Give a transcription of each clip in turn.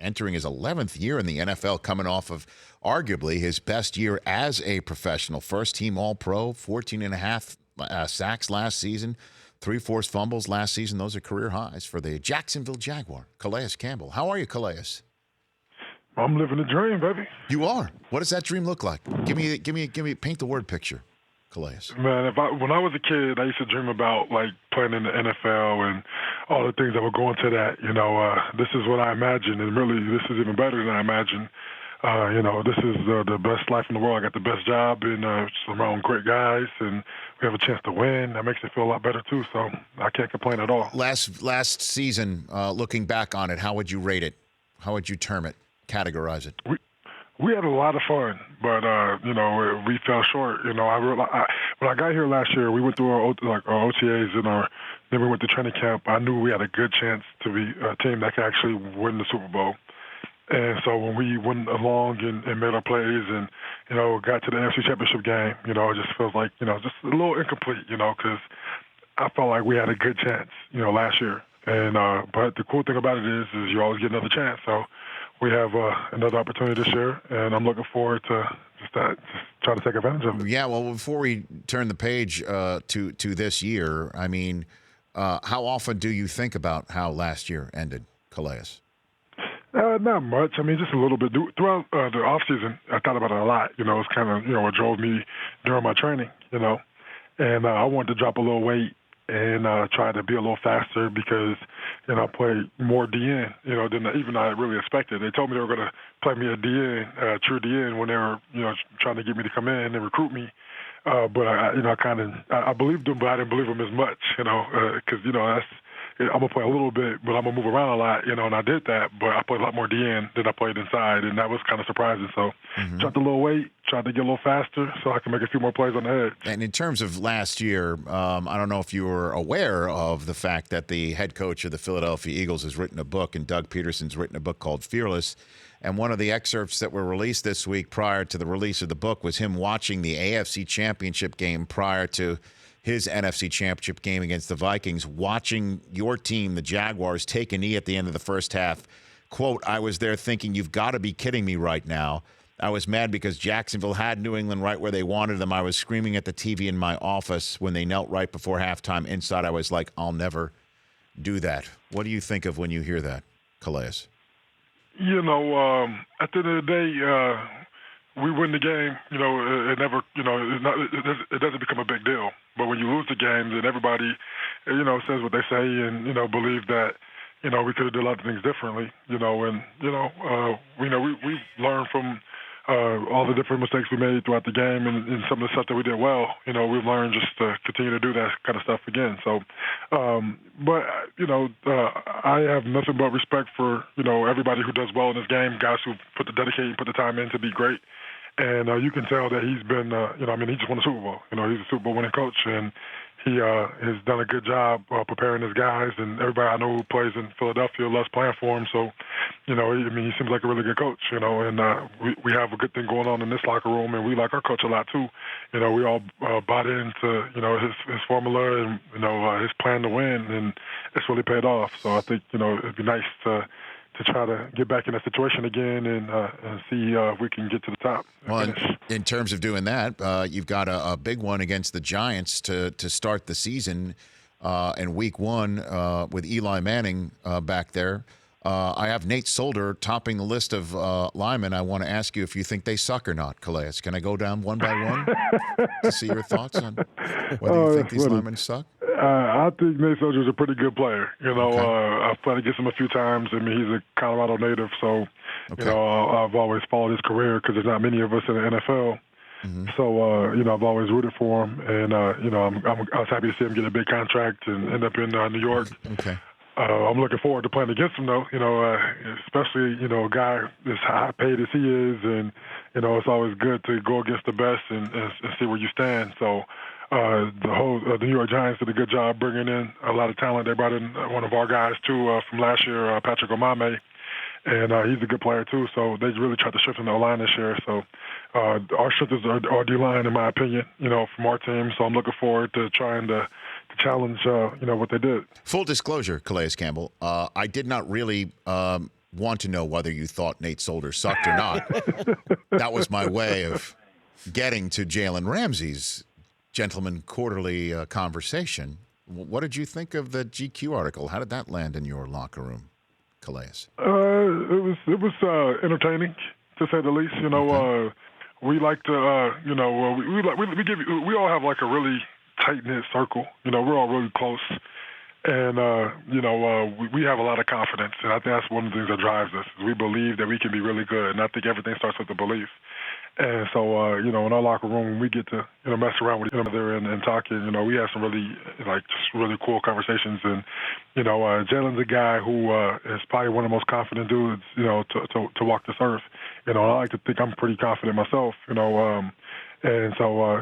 entering his 11th year in the NFL, coming off of arguably his best year as a professional. First team All-Pro, 14 and a half sacks last season, 3 forced fumbles last season. Those are career highs for the Jacksonville Jaguar. Calais Campbell. How are you, Calais? I'm living the dream, baby. You are. What does that dream look like? Give me, paint the word picture, Calais. Man, when I was a kid, I used to dream about like playing in the NFL and all the things that would go into that. This is what I imagined, and really, this is even better than I imagined. This is the best life in the world. I got the best job, and around great guys, and we have a chance to win. That makes it feel a lot better too. So I can't complain at all. Last season, looking back on it, how would you rate it? How would you term it? Categorize it? We had a lot of fun, but we fell short. When I got here last year, we went through our OTAs and then we went to training camp. I knew we had a good chance to be a team that could actually win the Super Bowl. And so when we went along and made our plays and got to the NFC Championship game, it just feels like just a little incomplete, because I felt like we had a good chance, last year. And but the cool thing about it is you always get another chance. So we have another opportunity this year, and I'm looking forward to just try to take advantage of it. Yeah, well, before we turn the page to this year, I mean, how often do you think about how last year ended, Calais? Not much. I mean, just a little bit. Throughout the off season, I thought about it a lot. It's kind of what drove me during my training. And I wanted to drop a little weight and try to be a little faster because I played more DN, than even I really expected. They told me they were going to play me a DN, true DN, when they were trying to get me to come in and recruit me. But I believed them, but I didn't believe them as much, because that's. I'm going to play a little bit, but I'm going to move around a lot, and I did that, but I played a lot more DN than I played inside, and that was kind of surprising. So dropped a little weight, tried to get a little faster so I can make a few more plays on the edge. And in terms of last year, I don't know if you were aware of the fact that the head coach of the Philadelphia Eagles has written a book, and Doug Peterson's written a book called Fearless. And one of the excerpts that were released this week prior to the release of the book was him watching the AFC Championship game prior to his NFC Championship game against the Vikings, watching your team, the Jaguars, take a knee at the end of the first half. Quote, I was there thinking, you've got to be kidding me right now. I was mad because Jacksonville had New England right where they wanted them. I was screaming at the TV in my office when they knelt right before halftime. Inside, I was like, I'll never do that. What do you think of when you hear that, Calais? At the end of the day, we win the game, it never, it doesn't become a big deal. But when you lose the game, then everybody, says what they say and, believe that, we could have done a lot of things differently, we've learned from all the different mistakes we made throughout the game and some of the stuff that we did well. We've learned just to continue to do that kind of stuff again. So, I have nothing but respect for, everybody who does well in this game, guys who put the dedication, put the time in to be great. And you can tell that he's been, he just won a Super Bowl. He's a Super Bowl winning coach, and he has done a good job preparing his guys. And everybody I know who plays in Philadelphia loves playing for him. So, he seems like a really good coach, and we have a good thing going on in this locker room, and we like our coach a lot too. We all bought into, his formula and, his plan to win, and it's really paid off. So I think, it'd be nice to try to get back in that situation again and see if we can get to the top. Well, in terms of doing that, you've got a big one against the Giants to start the season in week 1 with Eli Manning back there. I have Nate Solder topping the list of linemen. I want to ask you if you think they suck or not, Calais. Can I go down one by one to see your thoughts on whether you think these linemen suck? I think Nate Solder's a pretty good player. I've played against him a few times. I mean, he's a Colorado native, so I've always followed his career because there's not many of us in the NFL. Mm-hmm. So I've always rooted for him, and I was happy to see him get a big contract and end up in New York. Okay. I'm looking forward to playing against him, though. Especially a guy as high paid as he is, and it's always good to go against the best and see where you stand. So. The New York Giants did a good job bringing in a lot of talent. They brought in one of our guys, too, from last year, Patrick Omame, and he's a good player, too. So they really tried to shift in the line this year. So our strength is our D-line, in my opinion, from our team. So I'm looking forward to trying to challenge, what they did. Full disclosure, Calais Campbell, I did not really want to know whether you thought Nate Solder sucked or not. That was my way of getting to Jalen Ramsey's Gentleman Quarterly conversation. What did you think of the GQ article? How did that land in your locker room, Calais? It was entertaining, to say the least. Okay. We like to, we all have like a really tight knit circle. We're all really close. And, we have a lot of confidence, and I think that's one of the things that drives us. We believe that we can be really good, and I think everything starts with the belief. And so, in our locker room, when we get to, mess around with each other and talking, we have some really, just really cool conversations. And, Jalen's a guy who is probably one of the most confident dudes, to walk this earth. I like to think I'm pretty confident myself, and so,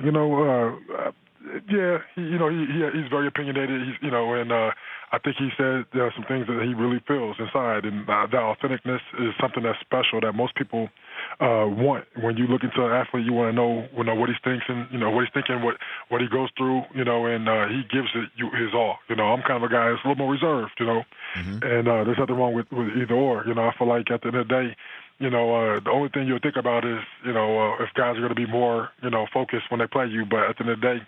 yeah, he's very opinionated. And I think he said some things that he really feels inside, and that authenticness is something that's special that most people want. When you look into an athlete, you want to know, what he's thinking, what he goes through, and he gives it his all. I'm kind of a guy that's a little more reserved, Mm-hmm. and there's nothing wrong with either or. I feel like at the end of the day, the only thing you'll think about is, if guys are going to be more, focused when they play you. But at the end of the day,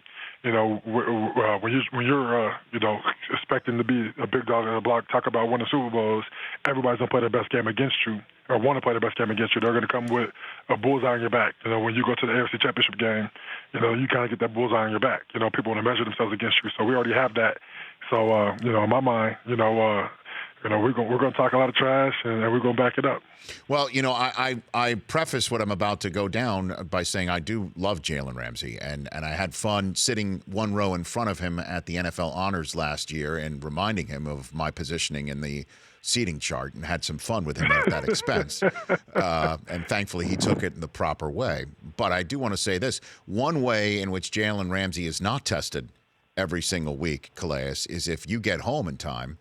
when you're expecting to be a big dog in the block, talk about winning Super Bowls, everybody's going to play their best game against you or want to play their best game against you. They're going to come with a bullseye on your back. When you go to the AFC Championship game, you kind of get that bullseye on your back. People want to measure themselves against you. So we already have that. So, in my mind, we're going to talk a lot of trash, and we're going to back it up. Well, I preface what I'm about to go down by saying I do love Jalen Ramsey, and I had fun sitting one row in front of him at the NFL Honors last year and reminding him of my positioning in the seating chart, and had some fun with him at that expense. And thankfully, he took it in the proper way. But I do want to say this. One way in which Jalen Ramsey is not tested every single week, Calais, is if you get home in time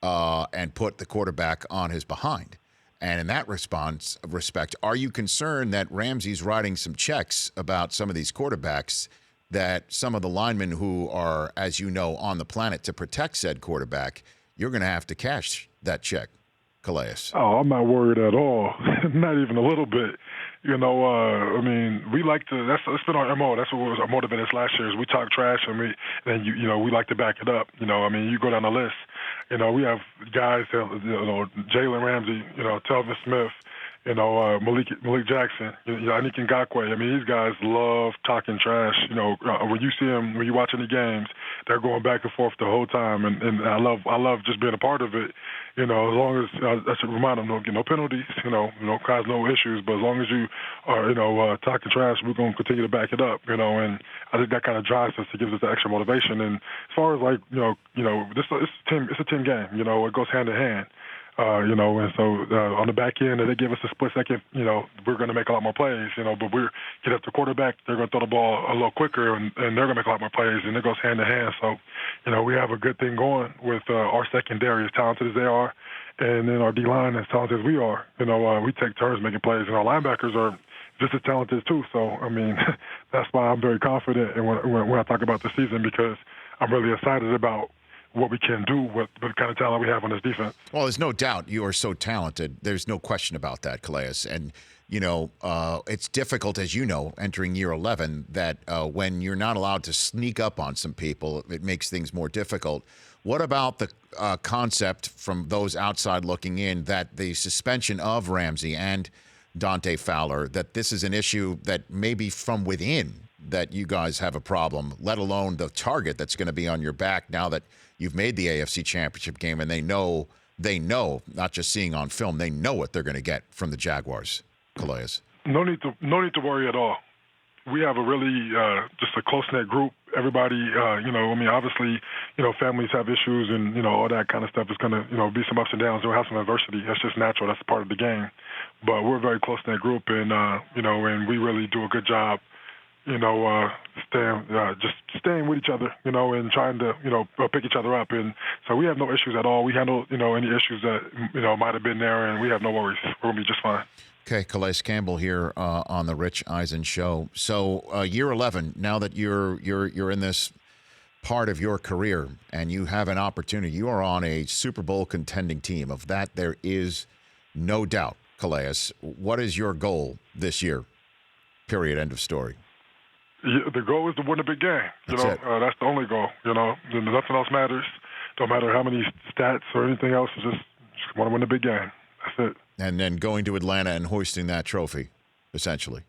and put the quarterback on his behind. And in that respect, are you concerned that Ramsey's writing some checks about some of these quarterbacks that some of the linemen who are, as you know, on the planet to protect said quarterback, you're going to have to cash that check, Calais? Oh, I'm not worried at all. Not even a little bit. We like to. That's been our MO. That's what was our motivated us last year. Is we talk trash and we like to back it up. You go down the list. We have guys. Jalen Ramsey. Telvin Smith. Malik Jackson, Anik Ngakoue. These guys love talking trash. When you see them, when you watch any games, they're going back and forth the whole time, and I love just being a part of it. As long as I should remind them, don't get no penalties. Cause no issues. But as long as you are, talking trash, we're going to continue to back it up. And I think that kind of drives us. It gives us the extra motivation. And as far as it's a team game. It goes hand in hand. And so on the back end, they give us a split second, we're going to make a lot more plays, but we're get up to quarterback, they're going to throw the ball a little quicker, and they're going to make a lot more plays, and it goes hand in hand. So, we have a good thing going with our secondary, as talented as they are, and then our D-line as talented as we are. We take turns making plays, and our linebackers are just as talented too. So, that's why I'm very confident and when I talk about the season, because I'm really excited about what we can do with the kind of talent we have on this defense. Well, there's no doubt you are so talented. There's no question about that, Calais. And, it's difficult, as you know, entering year 11, that when you're not allowed to sneak up on some people, it makes things more difficult. What about the concept from those outside looking in that the suspension of Ramsey and Dante Fowler, that this is an issue that maybe from within that you guys have a problem, let alone the target that's going to be on your back now that you've made the AFC Championship game, and they know, not just seeing on film, they know what they're going to get from the Jaguars, Calais? No need to worry at all. We have a really just a close-knit group. Everybody, obviously, families have issues and, all that kind of stuff is going to, be some ups and downs. We'll have some adversity. That's just natural. That's part of the game. But we're a very close-knit group, and, and we really do a good job staying with each other, and trying to, pick each other up. And so we have no issues at all. We handle, any issues that, might have been there, and we have no worries. We're going to be just fine. Okay, Calais Campbell here on the Rich Eisen Show. So year 11, now that you're in this part of your career and you have an opportunity, you are on a Super Bowl contending team. Of that, there is no doubt, Calais. What is your goal this year? Period. End of story. Yeah, the goal is to win a big game. That's it. That's the only goal. Nothing else matters. Don't matter how many stats or anything else. Just want to win a big game. That's it. And then going to Atlanta and hoisting that trophy, essentially.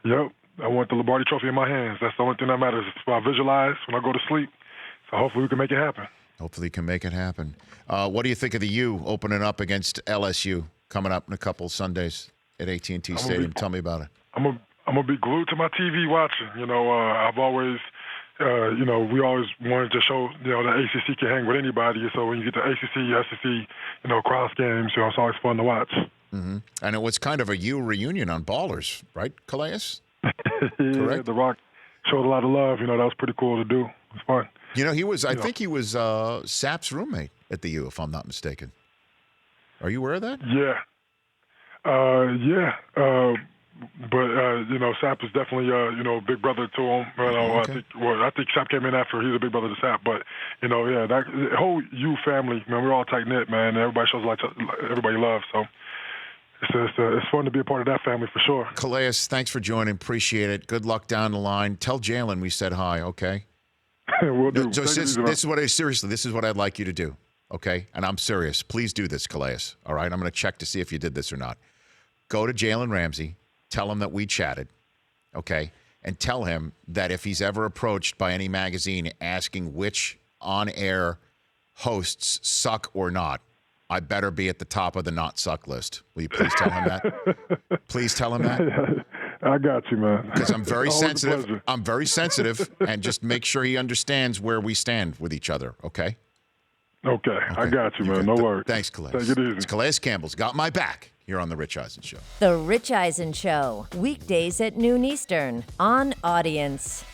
Yep. I want the Lombardi Trophy in my hands. That's the only thing that matters. It's what I visualize when I go to sleep. So hopefully we can make it happen. Hopefully you can make it happen. What do you think of the U opening up against LSU coming up in a couple Sundays at AT&T Stadium? Tell me about it. I'm gonna be glued to my TV watching. I've always, we always wanted to show, that ACC can hang with anybody. So when you get the ACC, SEC, cross games, it's always fun to watch. Mm-hmm. And it was kind of a U reunion on Ballers, right, Calais? Yeah, The Rock showed a lot of love. That was pretty cool to do. It was fun. He was. I think he was Sapp's roommate at the U, if I'm not mistaken. Are you aware of that? Yeah. But Sapp is definitely big brother to him. Okay. I think Sapp came in after. He's a big brother to Sapp. But that the whole U family, man, we're all tight knit, man. Everybody shows everybody love. So it's fun to be a part of that family for sure. Calais, thanks for joining. Appreciate it. Good luck down the line. Tell Jalen we said hi. Okay. We'll do. This is what I'd like you to do. Okay, and I'm serious. Please do this, Calais. All right, I'm going to check to see if you did this or not. Go to Jalen Ramsey. Tell him that we chatted, okay? And tell him that if he's ever approached by any magazine asking which on-air hosts suck or not, I better be at the top of the not suck list. Will you please tell him that? Please tell him that. I got you, man. Because I'm very sensitive. I'm very sensitive, and just make sure he understands where we stand with each other, okay? Okay. I got you, man. No worries. Thanks, Calais. Take it easy. It's Calais Campbell's Got My Back here on The Rich Eisen Show. The Rich Eisen Show, weekdays at noon Eastern on Audience.